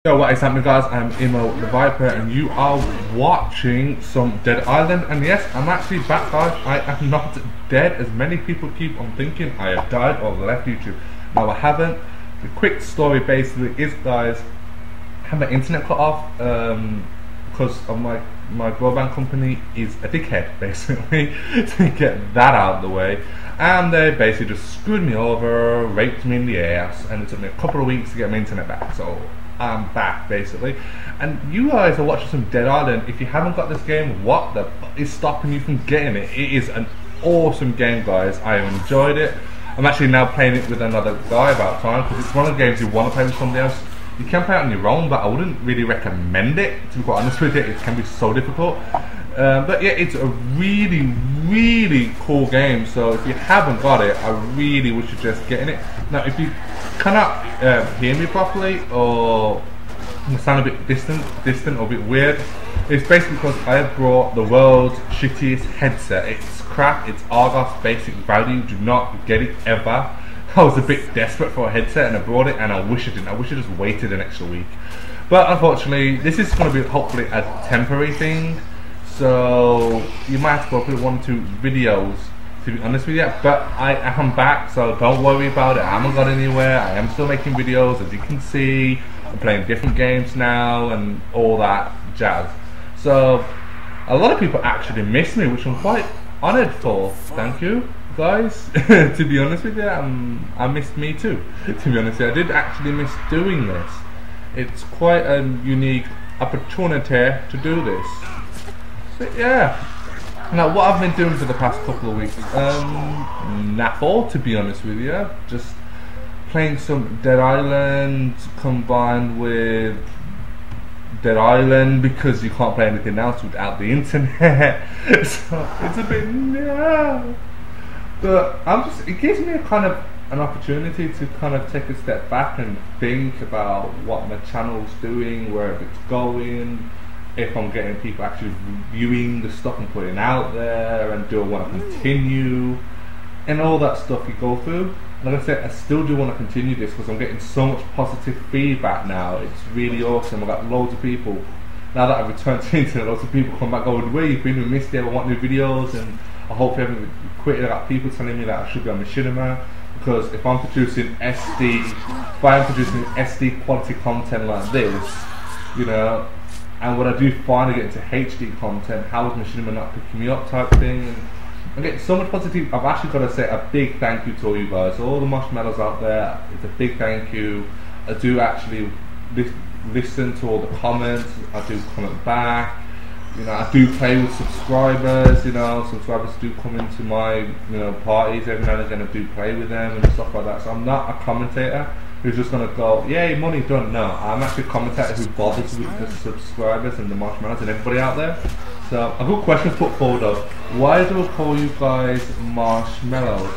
Yo, what is happening, guys? I'm Imo the Viper and you are watching some Dead Island. And yes, I'm actually back, guys. I am not dead as many people keep on thinking. I have died or left YouTube. No, I haven't. The quick story basically is, guys, I had my internet cut off because of my broadband company is a dickhead, basically, to get that out of the way. And they basically just screwed me over, raped me in the ass, and it took me a couple of weeks to get my internet back. So I'm back, basically. And you guys are watching some Dead Island. If you haven't got this game, what the fuck is stopping you from getting it? It is an awesome game, guys. I have enjoyed it. I'm actually now playing it with another guy about time, because it's one of the games you want to play with somebody else. You can play it on your own, but I wouldn't really recommend it, to be quite honest with you. It can be so difficult. But yeah, it's a really cool game. So if you haven't got it, I really would suggest getting it. Now, if you cannot hear me properly, or sound a bit distant or a bit weird, it's basically because I have brought the world's shittiest headset. It's crap. It's Argos basic value. Do not get it ever. I was a bit desperate for a headset and I brought it, and I wish I didn't. I wish I just waited an extra week. But unfortunately, this is going to be hopefully a temporary thing. So you might have to go through 1 or 2 videos, to be honest with you. But I am back, so don't worry about it. I haven't got anywhere. I am still making videos, as you can see. I'm playing different games now and all that jazz. So a lot of people actually miss me, which I'm quite honoured for. Thank you, guys. To be honest with you, I missed me too. To be honest with you, I did actually miss doing this. It's quite a unique opportunity to do this. But yeah, now what I've been doing for the past couple of weeks, naffle, to be honest with you, just playing some Dead Island combined with Dead Island, because you can't play anything else without the internet. So it's a bit, yeah. But it gives me a kind of an opportunity to kind of take a step back and think about what my channel's doing, where it's going, if I'm getting people actually viewing the stuff I'm putting out there, and do I want to continue, and all that stuff you go through. Like I said, I still do want to continue this because I'm getting so much positive feedback now. It's really awesome. I've got loads of people, now that I've returned to the internet, loads of people come back going, where you've been, we missed you, I want new videos, and I hope you haven't quit. I got people telling me that I should be on machinima, because if I'm producing SD quality content like this, you know, and when I do finally get into HD content, how is machinima not picking me up type thing? And I'm getting so much positive. I've actually got to say a big thank you to all you guys, all the marshmallows out there. It's a big thank you. I do actually listen to all the comments. I do comment back. You know, I do play with subscribers. You know, subscribers do come into my, you know, parties every now and again. I do play with them and stuff like that. So I'm not a commentator who's just gonna go, yay, money done. No, I'm actually a commentator who bothers with the subscribers and the marshmallows and everybody out there. So a good question put forward of, why do I call you guys marshmallows?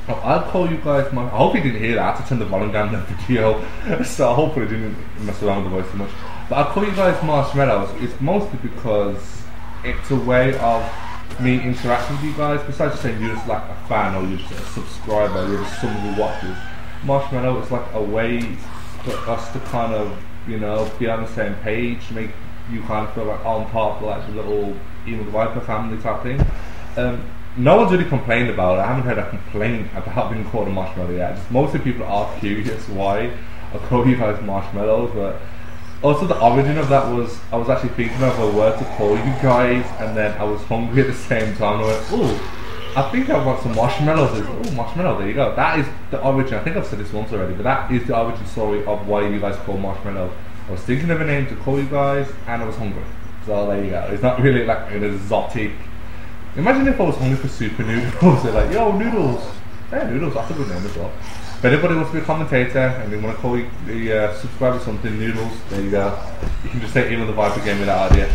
Oh, I'll call you guys I hope you didn't hear that. I had to turn the volume down in the video, so hopefully I didn't mess around with the voice too much. But I'll call you guys marshmallows. It's mostly because it's a way of me interacting with you guys. Besides just saying you're just like a fan or you're just a subscriber, you're just someone who watches. Marshmallow is like a way for us to kind of, you know, be on the same page, make you kind of feel like I'm part of like the little Emo the Viper family type thing. No one's really complained about it. I haven't heard a complaint about being called a marshmallow yet. Just mostly people are curious why I call you guys marshmallows. But also the origin of that was, I was actually thinking of a word to call you guys, and then I was hungry at the same time. I went, oh, I think I want some marshmallows. Oh, marshmallow, there you go. That is the origin. I think I've said this once already, but that is the origin story of why you guys call marshmallow. I was thinking of a name to call you guys, and I was hungry. So there you go. It's not really like an exotic. Imagine if I was hungry for super noodles. They're like, yo, noodles. Yeah, noodles, that's a good name as well. If anybody wants to be a commentator and they want to call you the subscriber something, noodles, there you go. You can just say Emo the Viper gave me that idea.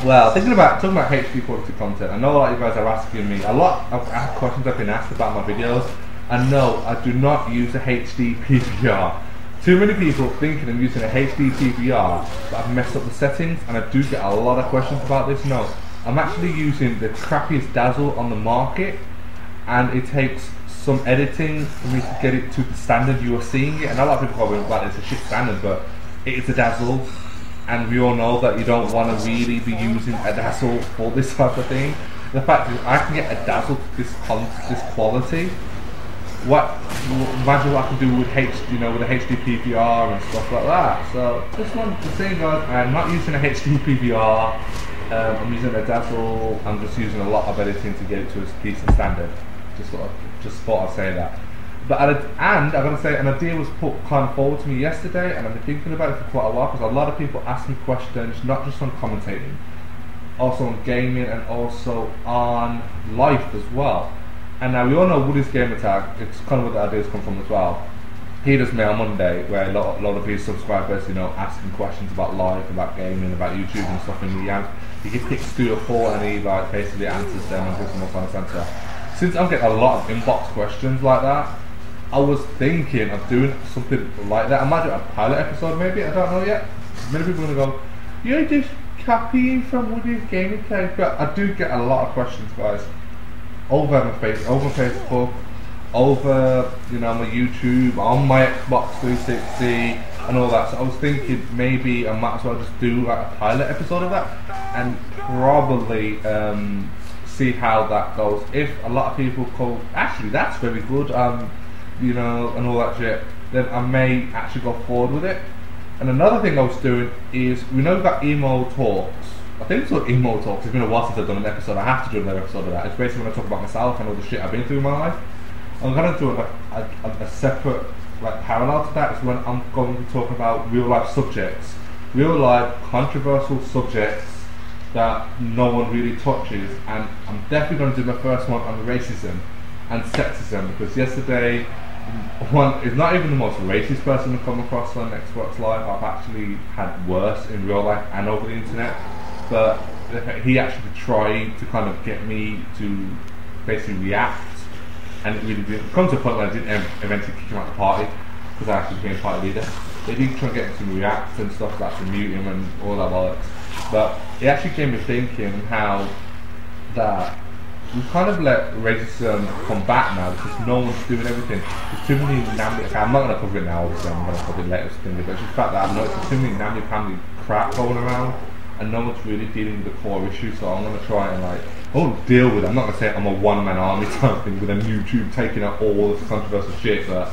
Well, talking about HD quality content, I know a lot of you guys are asking me, a lot of questions have been asked about my videos, and no, I do not use a HD PVR. Too many people thinking I'm using a HD PVR, but I've messed up the settings, and I do get a lot of questions about this. No, I'm actually using the crappiest dazzle on the market, and it takes some editing for me to get it to the standard you are seeing it. And a lot of people go, well, it's a shit standard, but it's a dazzle. And we all know that you don't want to really be using a dazzle for this type of thing. The fact is, I can get a dazzle to this quality. Imagine what I can do with with a HD PVR and stuff like that. So just one to say, guys, I'm not using a HD PVR. I'm using a dazzle. I'm just using a lot of editing to get it to a decent standard. Just thought I'd say that. But I gotta say, an idea was put kind of forward to me yesterday, and I've been thinking about it for quite a while because a lot of people ask me questions, not just on commentating, also on gaming and also on life as well. And now we all know Woody's Game Attack, it's kind of where the ideas come from as well. He does me on Monday, where a lot of his subscribers, asking questions about life, about gaming, about YouTube and stuff, and he picks 3 or 4 and he basically answers them and gives them a honest answer. Since I'm getting a lot of inbox questions like that, I was thinking of doing something like that. I might do a pilot episode maybe, I don't know yet. Many people are going to go, you're just copying from Woody's Game Attack. But I do get a lot of questions, guys, over my Facebook, over my YouTube, on my Xbox 360 and all that. So I was thinking maybe I might as well just do like a pilot episode of that and probably see how that goes. If a lot of people go, actually that's very good, and all that shit, then I may actually go forward with it. And another thing I was doing is, we know we've got emo talks. I think it's called emo talks. It's been a while since I've done an episode. I have to do another episode of that. It's basically when I talk about myself and all the shit I've been through in my life. I'm gonna do a separate parallel to that. Is when I'm going to be talking about real life subjects, real life controversial subjects that no one really touches. And I'm definitely going to do my first one on racism and sexism, because yesterday one is not even the most racist person to come across on Xbox Live. I've actually had worse in real life and over the internet, but he actually tried to kind of get me to basically react, and it really didn't come to a point where I didn't eventually kick him out of the party because I actually became party leader. They did try and get him to react and stuff, like to mute him and all that bollocks, but it actually gave me thinking how that we kind of let racism come back now because no one's doing everything. There's too many I'm not going to cover it now, obviously, I'm going to cover it later, but it's just the fact that I've noticed there's too many namby-pamby crap going around and no one's really dealing with the core issue. So I'm going to try and I won't deal with it. I'm not going to say I'm a one-man army type thing with a YouTube taking out all this controversial shit, but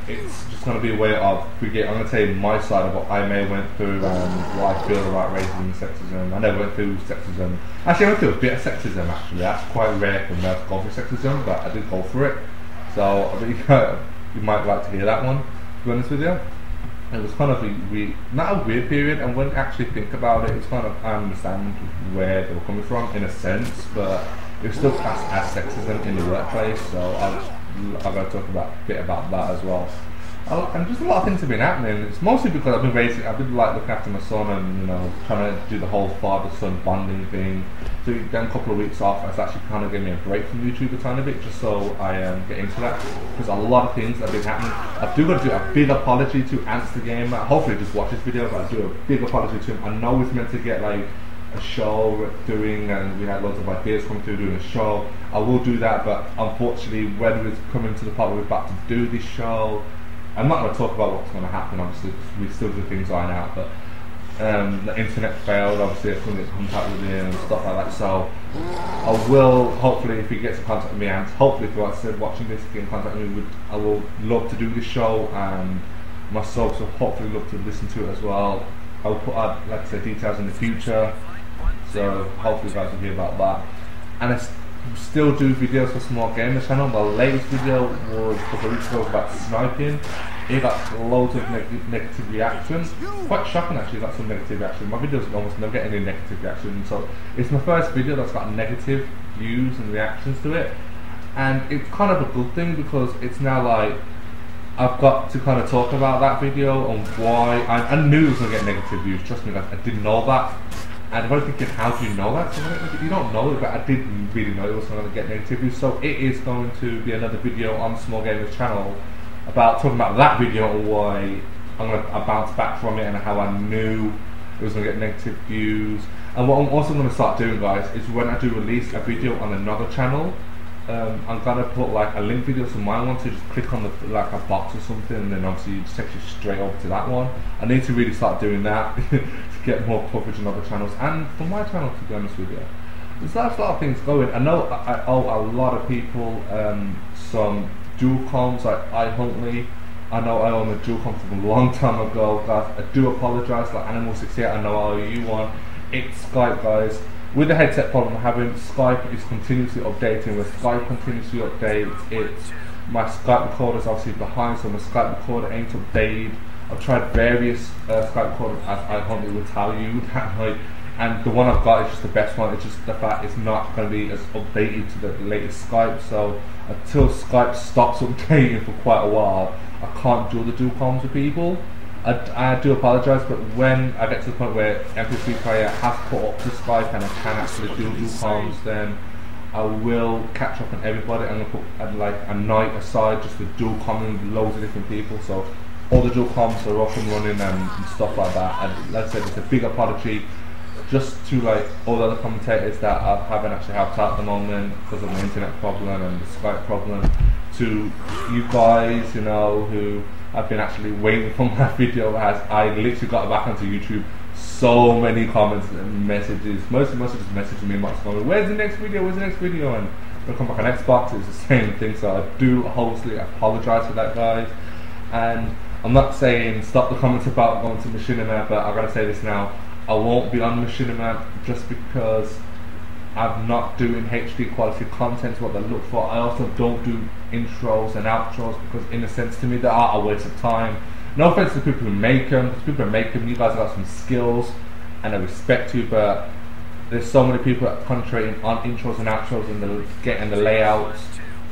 it's just going to be a way of I'm going to say my side of what I may have went through and what I feel about racism and sexism. I never went through sexism. Actually, I went through a bit of sexism, actually. That's quite rare for me to go through sexism, but I did go through it. So I think you might like to hear that one, to be honest with you. It was kind of not a weird period, and when you actually think about it, it's kind of, I understand where they were coming from in a sense, but it was still classed as sexism in the workplace, so I'm going to talk a bit about that as well. And just a lot of things have been happening. It's mostly because I've been looking after my son and trying to do the whole father-son bonding thing. So then a couple of weeks off, it's actually kind of giving me a break from YouTube a tiny bit, just so I get into that. Because a lot of things have been happening. I do got to do a big apology to Ants the Gamer. Hopefully just watch this video, but I do a big apology to him. I know it's meant to get a show we're doing, and we had lots of ideas coming through doing a show. I will do that, but unfortunately, when it's coming to the part where we're about to do this show, I'm not going to talk about what's going to happen, obviously, because we still do things iron out, but the internet failed, obviously I couldn't get in contact with him and stuff like that, so I will, hopefully, if he gets in contact with me, and hopefully if you're still watching this, get in contact with me, I will love to do this show, and myself, so hopefully love to listen to it as well. I will put out, like I said, details in the future, so hopefully you guys will hear about that. And I still do videos for Small Gamer Channel. My latest video was a couple of weeks ago about sniping. It got loads of negative reactions. Quite shocking actually, got some negative reactions. My videos almost never get any negative reactions, so it's my first video that's got negative views and reactions to it. And it's kind of a good thing because it's now I've got to kind of talk about that video and why I knew it was going to get negative views. Trust me, I didn't know that. And I was thinking, how do you know that? So you don't know it, but I didn't really know it was going to get negative views. So it is going to be another video on Small Gamer's channel about talking about that video and why I bounced back from it and how I knew it was going to get negative views. And what I'm also going to start doing, guys, is when I do release a video on another channel, I'm gonna put like a link video to my one, so just click on the like a box or something, and then obviously it just takes you straight over to that one. I need to really start doing that to get more coverage on other channels, and for my channel, to be honest with you. There's a lot of things going. I know I owe a lot of people some dual comms like iHuntly. I know I own a dual comms from a long time ago, guys. I do apologise. Like Animal68, I know I owe you one. It's Skype, guys. With the headset problem I'm having, Skype is continuously updating. Where Skype continuously updates, it's my Skype recorder is obviously behind, so my Skype recorder ain't updated. I've tried various Skype recorders, as iHuntly will tell you that like. And the one I've got is just the best one. It's just the fact it's not going to be as updated to the latest Skype. So until Skype stops updating for quite a while, I can't do the dual comms with people. I do apologise, but when I get to the point where MP3 player has put up to Skype and I can actually do dual comms, then I will catch up on everybody. I'm going to put like a night aside just to dual comm with loads of different people. So all the dual comms are up and running and stuff like that. And like I said, it's a big apology just to like all the other commentators that I haven't actually helped out at the moment because of the internet problem and the Skype problem, to you guys, you know, who have been actually waiting for my video, as I literally got back onto YouTube. So many comments and messages, most just messaging me much going, where's the next video, and when I come back on Xbox it's the same thing. So I do wholesomely apologise for that, guys. And I'm not saying stop the comments about going to Machinima, but I gotta say this now, I won't be on Machinima just because I'm not doing HD quality content, what they look for. I also don't do intros and outros because in a sense to me they are a waste of time. No offense to people who make them, because people who make them, you guys got some skills and I respect you, but there's so many people that concentrating on intros and outros and getting the layouts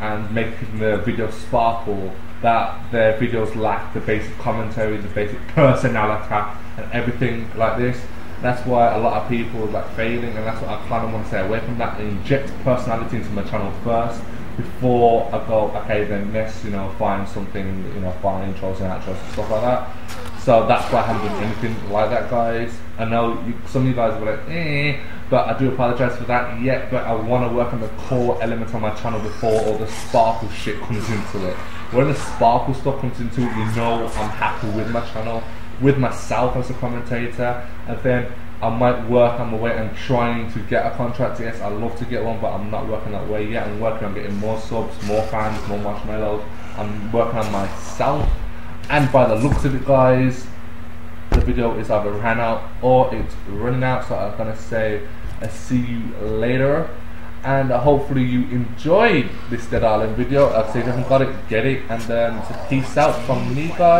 and making the video sparkle, that their videos lack the basic commentary, the basic personality and everything like this. That's why a lot of people are like failing, and that's what I kind of want to stay away from that, and inject personality into my channel first before I go, okay, then let's, you know, find something, you know, find intros and outros and stuff like that. So that's why I haven't done anything like that, guys. I know some of you guys were like, but I do apologise for that yet, but I want to work on the core elements of my channel before all the sparkle shit comes into it. When the sparkle stuff comes into it, you know I'm happy with my channel, with myself as a commentator, and then I might work on my way and trying to get a contract. Yes, I love to get one, but I'm not working that way yet. I'm working on getting more subs, more fans, more marshmallows. I'm working on myself, and by the looks of it, guys, the video is either ran out or it's running out. So I'm gonna say I'll see you later, and hopefully you enjoyed this Dead Island video. I'll say if you haven't got it, get it, and then peace out from me, guys.